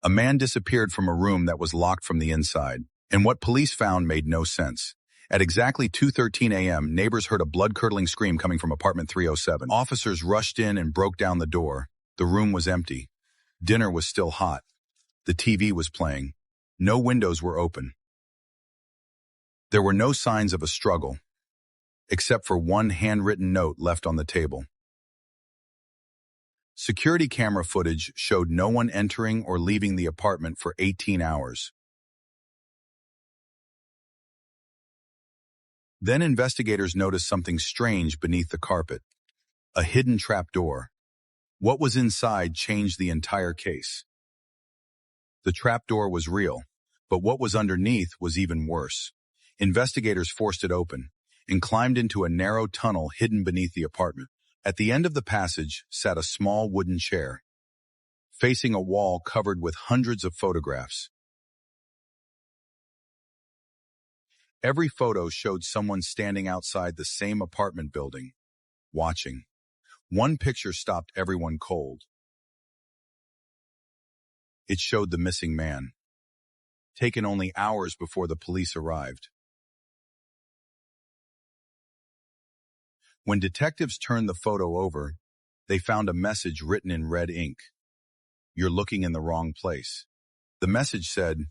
A man disappeared from a room that was locked from the inside, and what police found made no sense. At exactly 2:13 a.m., neighbors heard a blood-curdling scream coming from apartment 307. Officers rushed in and broke down the door. The room was empty. Dinner was still hot. The TV was playing. No windows were open. There were no signs of a struggle, except for one handwritten note left on the table. Security camera footage showed no one entering or leaving the apartment for 18 hours. Then investigators noticed something strange beneath the carpet. A hidden trapdoor. What was inside changed the entire case. The trapdoor was real, but what was underneath was even worse. Investigators forced it open and climbed into a narrow tunnel hidden beneath the apartment. At the end of the passage sat a small wooden chair, facing a wall covered with hundreds of photographs. Every photo showed someone standing outside the same apartment building, watching. One picture stopped everyone cold. It showed the missing man, taken only hours before the police arrived. When detectives turned the photo over, they found a message written in red ink. "You're looking in the wrong place." The message said,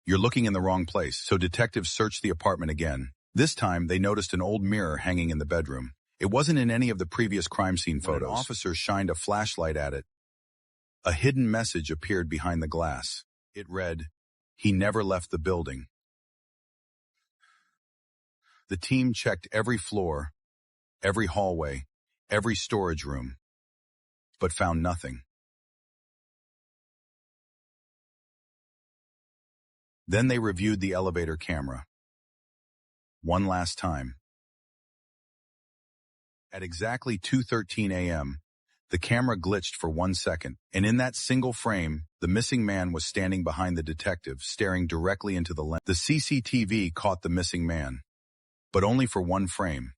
"You're looking in the wrong place," so detectives searched the apartment again. This time, they noticed an old mirror hanging in the bedroom. It wasn't in any of the previous crime scene photos. When an officer shined a flashlight at it, a hidden message appeared behind the glass. It read, "He never left the building." The team checked every floor, every hallway, every storage room, but found nothing. Then they reviewed the elevator camera. One last time. At exactly 2:13 a.m., the camera glitched for 1 second, and in that single frame, the missing man was standing behind the detective, staring directly into the lens. The CCTV caught the missing man, but only for one frame.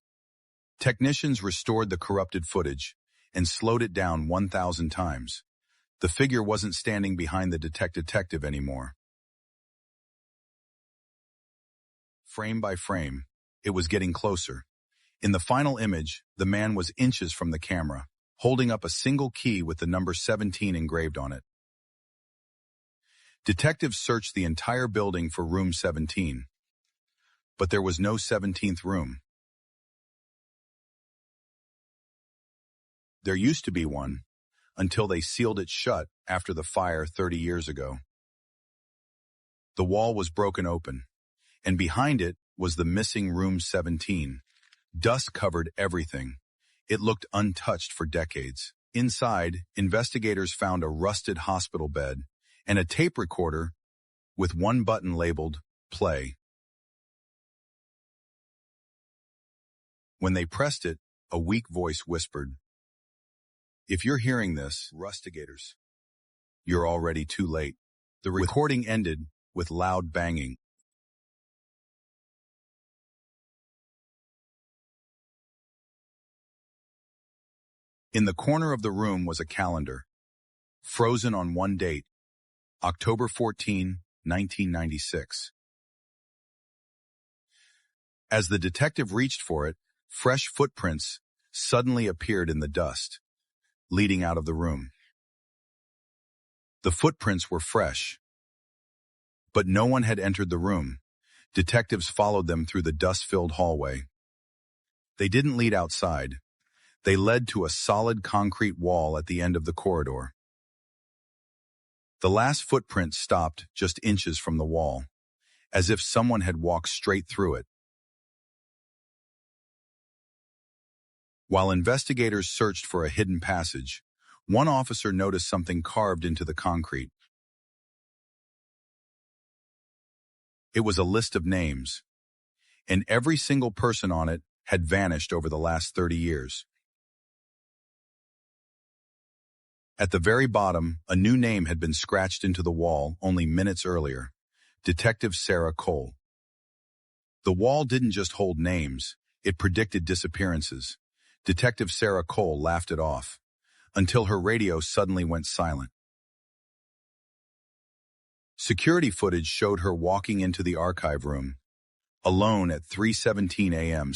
Technicians restored the corrupted footage and slowed it down 1,000 times. The figure wasn't standing behind the detective anymore. Frame by frame, it was getting closer. In the final image, the man was inches from the camera, holding up a single key with the number 17 engraved on it. Detectives searched the entire building for room 17, but there was no 17th room. There used to be one, until they sealed it shut after the fire 30 years ago. The wall was broken open, and behind it was the missing room 17. Dust covered everything. It looked untouched for decades. Inside, investigators found a rusted hospital bed and a tape recorder with one button labeled play. When they pressed it, a weak voice whispered, "If you're hearing this, Rustigators, you're already too late." The recording ended with loud banging. In the corner of the room was a calendar, frozen on one date, October 14, 1996. As the detective reached for it, fresh footprints suddenly appeared in the dust, leading out of the room. The footprints were fresh, but no one had entered the room. Detectives followed them through the dust-filled hallway. They didn't lead outside. They led to a solid concrete wall at the end of the corridor. The last footprint stopped just inches from the wall, as if someone had walked straight through it. While investigators searched for a hidden passage, one officer noticed something carved into the concrete. It was a list of names, and every single person on it had vanished over the last 30 years. At the very bottom, a new name had been scratched into the wall only minutes earlier: Detective Sarah Cole. The wall didn't just hold names, it predicted disappearances. Detective Sarah Cole laughed it off, until her radio suddenly went silent. Security footage showed her walking into the archive room, alone at 3:17 a.m.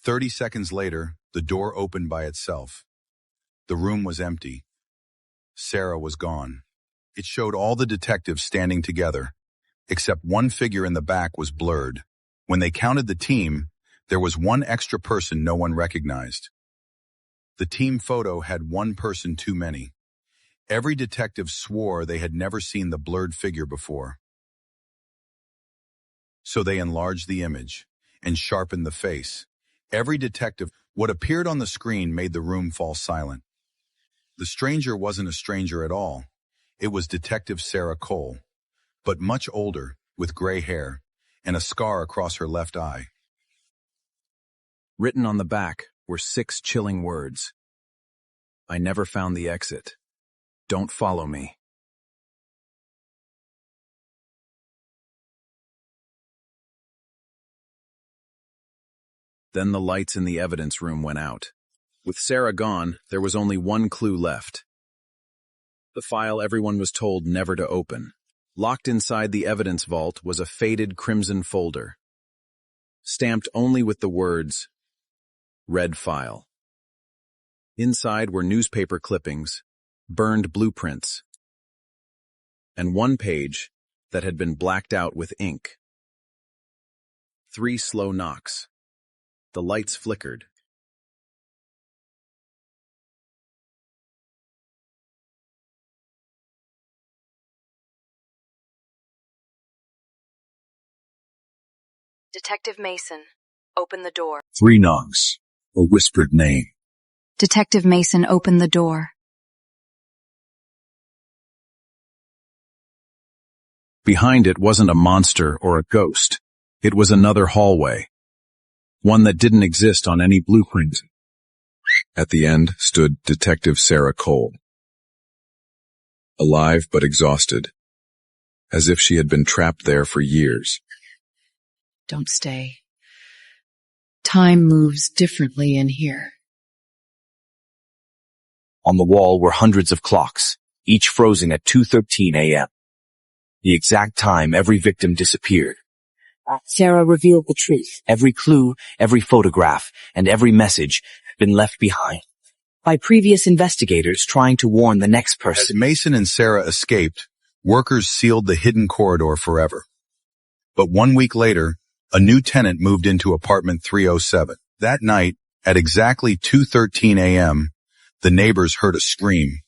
30 seconds later, the door opened by itself. The room was empty. Sarah was gone. It showed all the detectives standing together, except one figure in the back was blurred. When they counted the team, there was one extra person no one recognized. The team photo had one person too many. Every detective swore they had never seen the blurred figure before. So they enlarged the image and sharpened the face. Every detective, what appeared on the screen made the room fall silent. The stranger wasn't a stranger at all. It was Detective Sarah Cole, but much older, with gray hair, and a scar across her left eye. Written on the back were 6 chilling words. I never found the exit. Don't follow me. Then the lights in the evidence room went out. With Sarah gone, there was only one clue left. The file everyone was told never to open. Locked inside the evidence vault was a faded crimson folder, stamped only with the words, "Red File." Inside were newspaper clippings, burned blueprints, and one page that had been blacked out with ink. 3 slow knocks. The lights flickered. Detective Mason, open the door. 3 knocks. A whispered name. Detective Mason, open the door. Behind it wasn't a monster or a ghost. It was another hallway, one that didn't exist on any blueprint. At the end stood Detective Sarah Cole, alive but exhausted, as if she had been trapped there for years. Don't stay. Time moves differently in here. On the wall were hundreds of clocks, each frozen at 2:13 a.m. The exact time every victim disappeared. Sarah revealed the truth. Every clue, every photograph, and every message had been left behind by previous investigators trying to warn the next As person. Mason and Sarah escaped, workers sealed the hidden corridor forever. But 1 week later, a new tenant moved into apartment 307. That night, at exactly 2:13 a.m., the neighbors heard a scream.